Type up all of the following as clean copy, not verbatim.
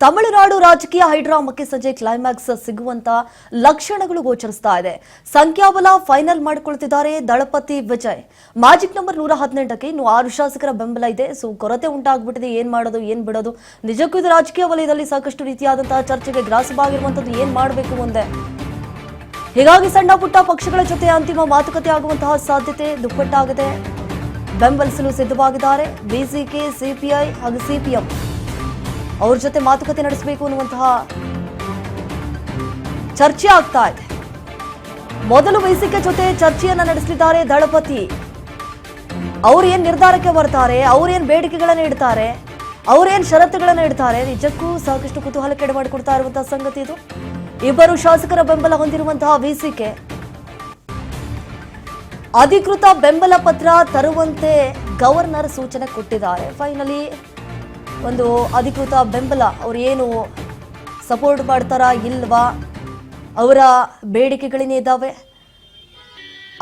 ತಮಿಳುನಾಡು ರಾಜಕೀಯ ಹೈಡ್ರಾಮಕ್ಕೆ ಸಂಜೆ ಕ್ಲೈಮ್ಯಾಕ್ಸ್ ಸಿಗುವಂತ ಲಕ್ಷಣಗಳು ಗೋಚರಿಸ್ತಾ ಇದೆ. ಸಂಖ್ಯಾಬಲ ಫೈನಲ್ ಮಾಡಿಕೊಳ್ಳುತ್ತಿದ್ದಾರೆ ದಳಪತಿ ವಿಜಯ್. ಮ್ಯಾಜಿಕ್ ನಂಬರ್ 118ಕ್ಕೆ ಇನ್ನು 6 ಶಾಸಕರ ಬೆಂಬಲ ಇದೆ. ಸೊ ಕೊರತೆ ಉಂಟಾಗ್ಬಿಟ್ಟಿದೆ. ಏನ್ ಮಾಡೋದು ಏನ್ ಬಿಡೋದು, ನಿಜಕ್ಕೂ ಇದು ರಾಜಕೀಯ ವಲಯದಲ್ಲಿ ಸಾಕಷ್ಟು ರೀತಿಯಾದಂತಹ ಚರ್ಚೆಗೆ ಗ್ರಾಸವಾಗಿರುವಂತದ್ದು. ಏನ್ ಮಾಡಬೇಕು ಮುಂದೆ, ಹೀಗಾಗಿ ಸಣ್ಣ ಪುಟ್ಟ ಪಕ್ಷಗಳ ಜೊತೆ ಅಂತಿಮ ಮಾತುಕತೆ ಆಗುವಂತಹ ಸಾಧ್ಯತೆ ದುಪ್ಪಟ್ಟಾಗಿದೆ. ಬೆಂಬಲಿಸಲು ಸಿದ್ಧವಾಗಿದ್ದಾರೆ ಬಿಸಿಕೆ, ಸಿಪಿಐ ಹಾಗೂ ಸಿಪಿಎಂ. ಅವ್ರ ಜೊತೆ ಮಾತುಕತೆ ನಡೆಸಬೇಕು ಅನ್ನುವಂತಹ ಚರ್ಚೆ ಆಗ್ತಾ ಇದೆ. ಮೊದಲು ಬಿಸಿಕೆ ಜೊತೆ ಚರ್ಚೆಯನ್ನ ನಡೆಸಲಿದ್ದಾರೆ ದಳಪತಿ. ಅವ್ರೇನ್ ನಿರ್ಧಾರಕ್ಕೆ ಬರ್ತಾರೆ, ಅವ್ರೇನ್ ಬೇಡಿಕೆಗಳನ್ನ ಇಡ್ತಾರೆ, ಅವ್ರೇನ್ ಷರತ್ತುಗಳನ್ನ ಇಡ್ತಾರೆ, ನಿಜಕ್ಕೂ ಸಾಕಷ್ಟು ಕುತೂಹಲಕ್ಕೆ ಮಾಡಿಕೊಡ್ತಾ ಇರುವಂತಹ ಸಂಗತಿ ಇದು. ಇಬ್ಬರು ಶಾಸಕರ ಬೆಂಬಲ ಹೊಂದಿರುವಂತಹ ಬಿಸಿಕೆ ಅಧಿಕೃತ ಬೆಂಬಲ ಪತ್ರ ತರುವಂತೆ ಗವರ್ನರ್ ಸೂಚನೆ ಕೊಟ್ಟಿದ್ದಾರೆ. ಫೈನಲಿ ಒಂದು ಅಧಿಕೃತ ಬೆಂಬಲ, ಅವ್ರು ಏನು ಸಪೋರ್ಟ್ ಮಾಡ್ತಾರಾ ಇಲ್ವಾ, ಅವರ ಬೇಡಿಕೆಗಳೇನೇ ಇದ್ದಾವೆ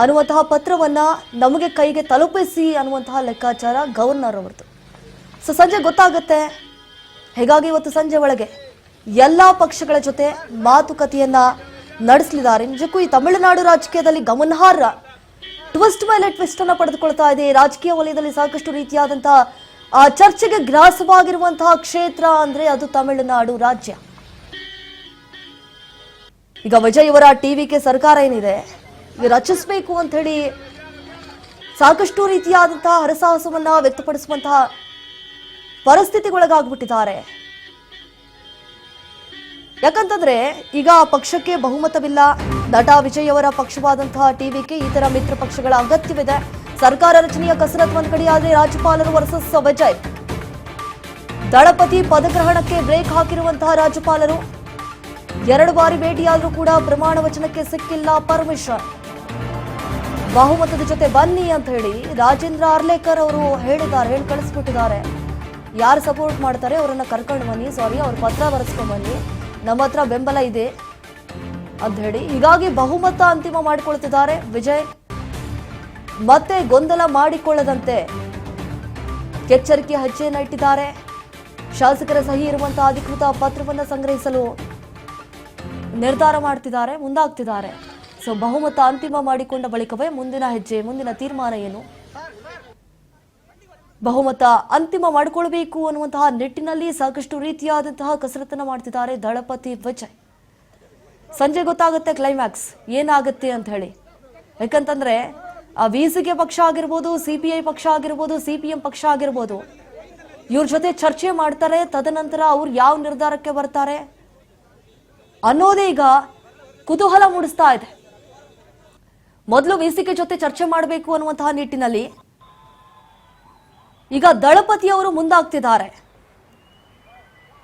ಅನ್ನುವಂತಹ ಪತ್ರವನ್ನ ನಮಗೆ ಕೈಗೆ ತಲುಪಿಸಿ ಅನ್ನುವಂತಹ ಲೆಕ್ಕಾಚಾರ ಗವರ್ನರ್ ಅವರದು. ಸೊ ಸಂಜೆ ಗೊತ್ತಾಗುತ್ತೆ. ಹೀಗಾಗಿ ಇವತ್ತು ಸಂಜೆ ಒಳಗೆ ಎಲ್ಲ ಪಕ್ಷಗಳ ಜೊತೆ ಮಾತುಕತೆಯನ್ನ ನಡೆಸಲಿದ್ದಾರೆ. ನಿಜಕ್ಕೂ ಈ ತಮಿಳುನಾಡು ರಾಜಕೀಯದಲ್ಲಿ ಗಮನಾರ್ಹ ಟ್ವಿಸ್ಟ್ ಮೇಲೆ ಟ್ವಿಸ್ಟ್ ಅನ್ನ ಪಡೆದುಕೊಳ್ತಾ ಇದೆ. ರಾಜಕೀಯ ವಲಯದಲ್ಲಿ ಸಾಕಷ್ಟು ರೀತಿಯಾದಂತಹ ಚರ್ಚೆಗೆ ಗ್ರಾಸವಾಗಿರುವಂತಹ ಕ್ಷೇತ್ರ ಅಂದ್ರೆ ಅದು ತಮಿಳುನಾಡು ರಾಜ್ಯ. ಈಗ ವಿಜಯ್ ಅವರ ಟಿವಿಕೆ ಸರ್ಕಾರ ಏನಿದೆ ರಚಿಸಬೇಕು ಅಂತ ಹೇಳಿ ಸಾಕಷ್ಟು ರೀತಿಯಾದಂತಹ ಹರಸಾಹಸವನ್ನ ವ್ಯಕ್ತಪಡಿಸುವಂತಹ ಪರಿಸ್ಥಿತಿಗೊಳಗಾಗ್ಬಿಟ್ಟಿದ್ದಾರೆ. ಯಾಕಂತಂದ್ರೆ ಈಗ ಪಕ್ಷಕ್ಕೆ ಬಹುಮತವಿಲ್ಲ. ನಟ ವಿಜಯ್ ಅವರ ಪಕ್ಷವಾದಂತಹ ಟಿವಿಕೆ ಇತರ ಮಿತ್ರ ಪಕ್ಷಗಳ ಅಗತ್ಯವಿದೆ. ಸರ್ಕಾರ ರಚನೆಯ ಕಸರತ್ತು ಒಂದ್ ಕಡೆ ಆದರೆ ರಾಜ್ಯಪಾಲರು ವರ್ಸಸ್ ವಿಜಯ್. ದಳಪತಿ ಪದಗ್ರಹಣಕ್ಕೆ ಬ್ರೇಕ್ ಹಾಕಿರುವಂತಹ ರಾಜ್ಯಪಾಲರು 2 ಬಾರಿ ಭೇಟಿಯಾದ್ರೂ ಕೂಡ ಪ್ರಮಾಣ ವಚನಕ್ಕೆ ಸಿಕ್ಕಿಲ್ಲ ಪರ್ಮಿಷನ್. ಬಹುಮತದ ಜೊತೆ ಬನ್ನಿ ಅಂತ ಹೇಳಿ ರಾಜೇಂದ್ರ ಅರ್ಲೇಕರ್ ಅವರು ಹೇಳಿ ಕಳಿಸ್ಬಿಟ್ಟಿದ್ದಾರೆ. ಯಾರು ಸಪೋರ್ಟ್ ಮಾಡ್ತಾರೆ ಅವರನ್ನ ಕರ್ಕೊಂಡು ಬನ್ನಿ, ಅವ್ರ ಪತ್ರ ಬರೆಸ್ಕೊಂಡ್ ಬನ್ನಿ, ನಮ್ಮ ಹತ್ರ ಬೆಂಬಲ ಇದೆ ಅಂತ ಹೇಳಿ. ಹೀಗಾಗಿ ಬಹುಮತ ಅಂತಿಮ ಮಾಡಿಕೊಳ್ತಿದ್ದಾರೆ ವಿಜಯ್. ಮತ್ತೆ ಗೊಂದಲ ಮಾಡಿಕೊಳ್ಳದಂತೆ ಎಚ್ಚರಿಕೆ ಹೆಜ್ಜೆಯನ್ನ ಇಟ್ಟಿದ್ದಾರೆ. ಶಾಸಕರ ಸಹಿ ಇರುವಂತಹ ಅಧಿಕೃತ ಪತ್ರವನ್ನು ಸಂಗ್ರಹಿಸಲು ನಿರ್ಧಾರ ಮಾಡ್ತಿದ್ದಾರೆ, ಮುಂದಾಗ್ತಿದ್ದಾರೆ. ಸೊ ಬಹುಮತ ಅಂತಿಮ ಮಾಡಿಕೊಂಡ ಬಳಿಕವೇ ಮುಂದಿನ ಹೆಜ್ಜೆ, ಮುಂದಿನ ತೀರ್ಮಾನ ಏನು, ಬಹುಮತ ಅಂತಿಮ ಮಾಡಿಕೊಳ್ಬೇಕು ಅನ್ನುವಂತಹ ನಿಟ್ಟಿನಲ್ಲಿ ಸಾಕಷ್ಟು ರೀತಿಯಾದಂತಹ ಕಸರತ್ತನ್ನ ಮಾಡ್ತಿದ್ದಾರೆ ದಳಪತಿ ವಿಜಯ್. ಸಂಜೆ ಗೊತ್ತಾಗುತ್ತೆ ಕ್ಲೈಮ್ಯಾಕ್ಸ್ ಏನಾಗುತ್ತೆ ಅಂತ ಹೇಳಿ. ಯಾಕಂತಂದ್ರೆ ಆ ಬಿಸಿಕೆ ಪಕ್ಷ ಆಗಿರ್ಬೋದು, ಸಿಪಿಐ ಪಕ್ಷ ಆಗಿರ್ಬೋದು, ಸಿಪಿಎಂ ಪಕ್ಷ ಆಗಿರ್ಬೋದು, ಇವ್ರ ಜೊತೆ ಚರ್ಚೆ ಮಾಡ್ತಾರೆ. ತದನಂತರ ಅವ್ರು ಯಾವ ನಿರ್ಧಾರಕ್ಕೆ ಬರ್ತಾರೆ ಅನ್ನೋದೇ ಈಗ ಕುತೂಹಲ ಮೂಡಿಸ್ತಾ ಇದೆ. ಮೊದಲು ಬಿಸಿಕೆ ಜೊತೆ ಚರ್ಚೆ ಮಾಡಬೇಕು ಅನ್ನುವಂತಹ ನಿಟ್ಟಿನಲ್ಲಿ ಈಗ ದಳಪತಿಯವರು ಮುಂದಾಗ್ತಿದ್ದಾರೆ.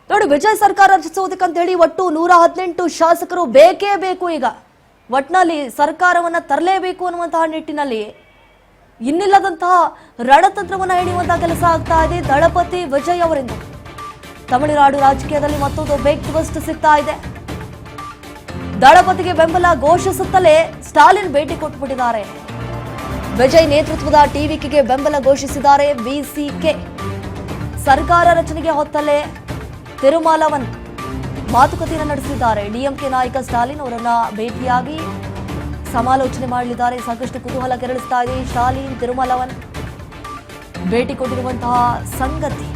ನೋಡಿ, ವಿಜಯ್ ಸರ್ಕಾರ ರಚಿಸೋದಕ್ಕಂತ ಹೇಳಿ ಒಟ್ಟು 118 ಶಾಸಕರು ಬೇಕೇ ಬೇಕು. ಈಗ ಒಟ್ನಲ್ಲಿ ಸರ್ಕಾರವನ್ನ ತರಲೇಬೇಕು ಅನ್ನುವಂತಹ ನಿಟ್ಟಿನಲ್ಲಿ ಇನ್ನಿಲ್ಲದಂತಹ ರಣತಂತ್ರವನ್ನ ಹೆಣೆಯುವಂತಹ ಕೆಲಸ ಆಗ್ತಾ ಇದೆ ದಳಪತಿ ವಿಜಯ್ ಅವರಿಂದ. ತಮಿಳುನಾಡು ರಾಜಕೀಯದಲ್ಲಿ ಮತ್ತೊಂದು ಬಿಗ್ ಟ್ವಿಸ್ಟ್ ಸಿಗ್ತಾ ಇದೆ. ದಳಪತಿಗೆ ಬೆಂಬಲ ಘೋಷಿಸುತ್ತಲೇ ಸ್ಟಾಲಿನ್ ಭೇಟಿ ಕೊಟ್ಟುಬಿಟ್ಟಿದ್ದಾರೆ. ವಿಜಯ್ ನೇತೃತ್ವದ ಟಿವಿಕೆಗೆ ಬೆಂಬಲ ಘೋಷಿಸಿದ್ದಾರೆ ಬಿಸಿಕೆ. ಸರ್ಕಾರ ರಚನೆಗೆ ಹೊತ್ತಲೇ ತಿರುಮಲವನ್ ಮಾತುಕತೆಯನ್ನು ನಡೆಸಿದ್ದಾರೆ. ಡಿಎಂಕೆ ನಾಯಕ ಸ್ಟಾಲಿನ್ ಅವರನ್ನ ಭೇಟಿಯಾಗಿ ಸಮಾಲೋಚನೆ ಮಾಡಲಿದ್ದಾರೆ. ಸಾಕಷ್ಟು ಕುತೂಹಲ ಕೆರಳಿಸ್ತಾ ಇದೆ. ಸ್ಟಾಲಿನ್ ತಿರುಮಲವನ್ ಭೇಟಿ ಕೊಟ್ಟಿರುವಂತಹ ಸಂಗತಿ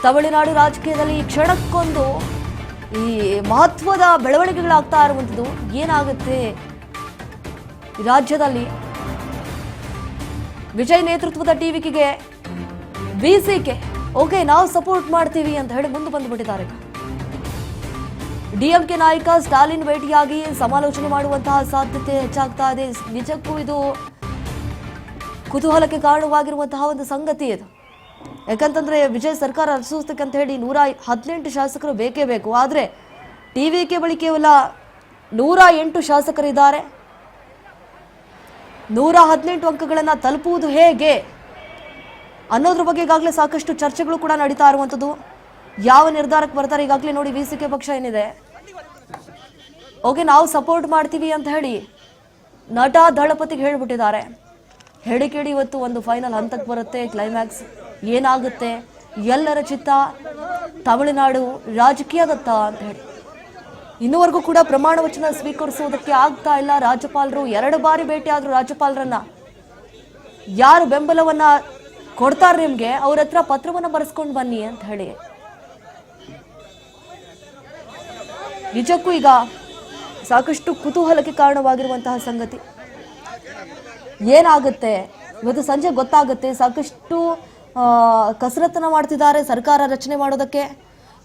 ತಮಿಳುನಾಡು ರಾಜಕೀಯದಲ್ಲಿ ಕ್ಷಣಕ್ಕೊಂದು ಈ ಮಹತ್ವದ ಬೆಳವಣಿಗೆಗಳಾಗ್ತಾ ಇರುವಂಥದ್ದು. ಏನಾಗುತ್ತೆ ರಾಜ್ಯದಲ್ಲಿ, ವಿಜಯ್ ನೇತೃತ್ವದ ಟಿವಿಕೆಗೆ ಬಿಸಿಕೆ ಓಕೆ ನಾವು ಸಪೋರ್ಟ್ ಮಾಡ್ತೀವಿ ಅಂತ ಹೇಳಿ ಮುಂದೆ ಬಂದುಬಿಟ್ಟಿದ್ದಾರೆ. ಡಿಎಂಕೆ ನಾಯಕ ಸ್ಟಾಲಿನ್ ಭೇಟಿಯಾಗಿ ಸಮಾಲೋಚನೆ ಮಾಡುವಂತಹ ಸಾಧ್ಯತೆ ಹೆಚ್ಚಾಗ್ತಾ ಇದೆ. ನಿಜಕ್ಕೂ ಇದು ಕುತೂಹಲಕ್ಕೆ ಕಾರಣವಾಗಿರುವಂತಹ ಒಂದು ಸಂಗತಿ ಇದು. ಯಾಕಂತಂದ್ರೆ ವಿಜಯ್ ಸರ್ಕಾರ ರಚಿಸೋದಕ್ಕಂತ ಹೇಳಿ 118 ಶಾಸಕರು ಬೇಕೇ ಬೇಕು. ಆದರೆ ಟಿವಿಕೆ ಬಳಿ ಕೇವಲ 108 ಶಾಸಕರಿದ್ದಾರೆ. 118 ಅಂಕಗಳನ್ನು ತಲುಪುವುದು ಹೇಗೆ ಅನ್ನೋದ್ರ ಬಗ್ಗೆ ಈಗಾಗಲೇ ಸಾಕಷ್ಟು ಚರ್ಚೆಗಳು ಕೂಡ ನಡೀತಾ ಇರುವಂಥದ್ದು. ಯಾವ ನಿರ್ಧಾರಕ್ಕೆ ಬರ್ತಾರೆ ಈಗಾಗಲೇ ನೋಡಿ. ಬಿಸಿಕೆ ಪಕ್ಷ ಏನಿದೆ ಓಕೆ ನಾವು ಸಪೋರ್ಟ್ ಮಾಡ್ತೀವಿ ಅಂತ ಹೇಳಿ ನಟ ದಳಪತಿಗೆ ಹೇಳಿಬಿಟ್ಟಿದ್ದಾರೆ. ಹೇಳಿಕೆಡಿ ಇವತ್ತು ಒಂದು ಫೈನಲ್ ಹಂತಕ್ಕೆ ಬರುತ್ತೆ. ಕ್ಲೈಮ್ಯಾಕ್ಸ್ ಏನಾಗುತ್ತೆ, ಎಲ್ಲರ ಚಿತ್ತ ತಮಿಳುನಾಡು ರಾಜಕೀಯದತ್ತ ಅಂತ ಹೇಳಿ ಇನ್ನುವರೆಗೂ ಕೂಡ ಪ್ರಮಾಣ ವಚನ ಸ್ವೀಕರಿಸುವುದಕ್ಕೆ ಆಗ್ತಾ ಇಲ್ಲ ರಾಜ್ಯಪಾಲರು. 2 ಬಾರಿ ಭೇಟಿ ಆದ್ರು ರಾಜ್ಯಪಾಲರನ್ನ. ಯಾರು ಬೆಂಬಲವನ್ನ ಕೊಡ್ತಾರೆ ನಿಮ್ಗೆ ಅವ್ರ ಹತ್ರ ಪತ್ರವನ್ನ ಬರೆಸ್ಕೊಂಡು ಬನ್ನಿ ಅಂತ ಹೇಳಿ. ನಿಜಕ್ಕೂ ಈಗ ಸಾಕಷ್ಟು ಕುತೂಹಲಕ್ಕೆ ಕಾರಣವಾಗಿರುವಂತಹ ಸಂಗತಿ ಏನಾಗುತ್ತೆ ಇವತ್ತು ಸಂಜೆ ಗೊತ್ತಾಗುತ್ತೆ. ಸಾಕಷ್ಟು ಕಸರತ್ತನ್ನ ಮಾಡ್ತಿದ್ದಾರೆ ಸರ್ಕಾರ ರಚನೆ ಮಾಡೋದಕ್ಕೆ.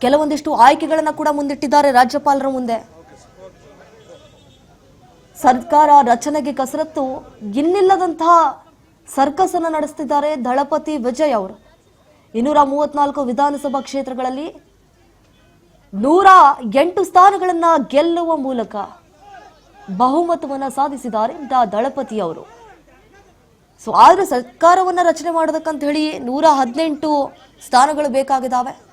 ಕೆಲವೊಂದಿಷ್ಟು ಆಯ್ಕೆಗಳನ್ನ ಕೂಡ ಮುಂದಿಟ್ಟಿದ್ದಾರೆ ರಾಜ್ಯಪಾಲರ ಮುಂದೆ. ಸರ್ಕಾರ ರಚನೆಗೆ ಕಸರತ್ತು ಇನ್ನಿಲ್ಲದಂತಹ ಸರ್ಕಸ್ ಅನ್ನು ನಡೆಸ್ತಿದ್ದಾರೆ ದಳಪತಿ ವಿಜಯ್ ಅವರು. 234 ವಿಧಾನಸಭಾ ಕ್ಷೇತ್ರಗಳಲ್ಲಿ 108 ಸ್ಥಾನಗಳನ್ನ ಗೆಲ್ಲುವ ಮೂಲಕ ಬಹುಮತವನ್ನ ಸಾಧಿಸಿದ್ದಾರೆ ದಳಪತಿ ಅವರು. ಸೊ ಆದ್ರೆ ಸರ್ಕಾರವನ್ನ ರಚನೆ ಮಾಡೋದಕ್ಕಂತ ಹೇಳಿ 118 ಸ್ಥಾನಗಳು ಬೇಕಾಗಿದ್ದಾವೆ.